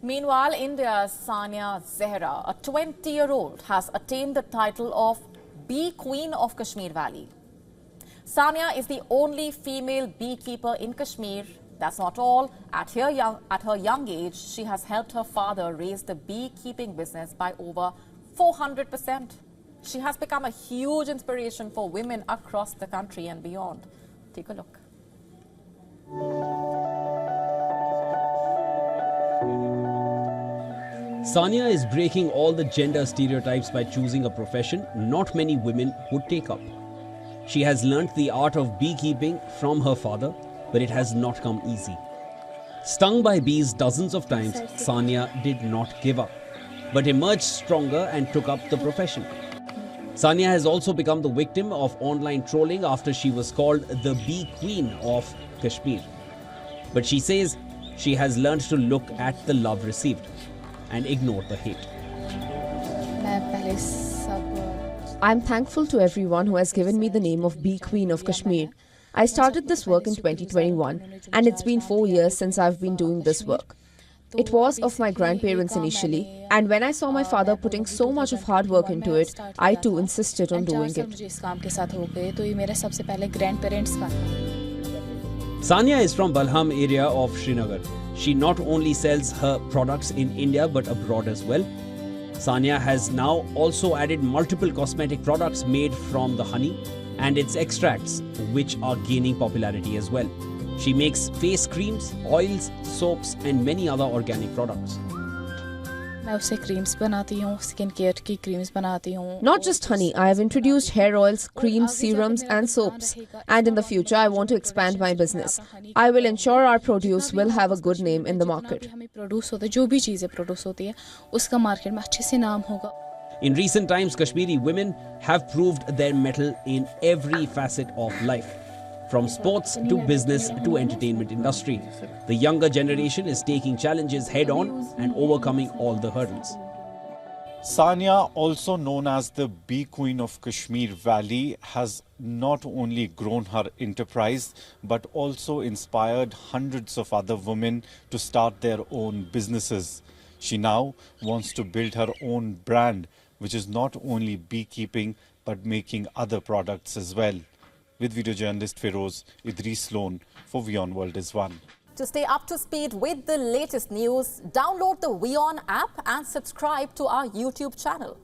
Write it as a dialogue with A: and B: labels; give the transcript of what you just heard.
A: Meanwhile, India's Sania Zehra, a 20-year-old, has attained the title of Bee Queen of Kashmir Valley. Sania is the only female beekeeper in Kashmir. That's not all. At her young age, she has helped her father raise the beekeeping business by over 400%. She has become a huge inspiration for women across the country and beyond. Take a look.
B: Sania is breaking all the gender stereotypes by choosing a profession not many women would take up. She has learnt the art of beekeeping from her father, but it has not come easy. Stung by bees dozens of times, Sania did not give up, but emerged stronger and took up the profession. Sania has also become the victim of online trolling after she was called the Bee Queen of Kashmir. But she says she has learned to look at the love received and ignore the hate.
C: I'm thankful to everyone who has given me the name of Bee Queen of Kashmir. I started this work in 2021 and it's been 4 years since I've been doing this work. It was of my grandparents initially, and when I saw my father putting so much of hard work into it, I too insisted on doing it.
B: Sania is from Balham area of Srinagar. She not only sells her products in India but abroad as well. Sania has now also added multiple cosmetic products made from the honey and its extracts, which are gaining popularity as well. She makes face creams, oils, soaps and many other organic products.
C: Not just honey, I have introduced hair oils, creams, serums and soaps. And in the future, I want to expand my business. I will ensure our produce will have a good name in the market.
B: In recent times, Kashmiri women have proved their mettle in every facet of life. From sports to business to entertainment industry. The younger generation is taking challenges head on and overcoming all the hurdles.
D: Sania, also known as the Bee Queen of Kashmir Valley, has not only grown her enterprise but also inspired hundreds of other women to start their own businesses. She now wants to build her own brand, which is not only beekeeping but making other products as well. With video journalist Feroz Idris Sloan for WION World is One.
A: To stay up to speed with the latest news, download the WION app and subscribe to our YouTube channel.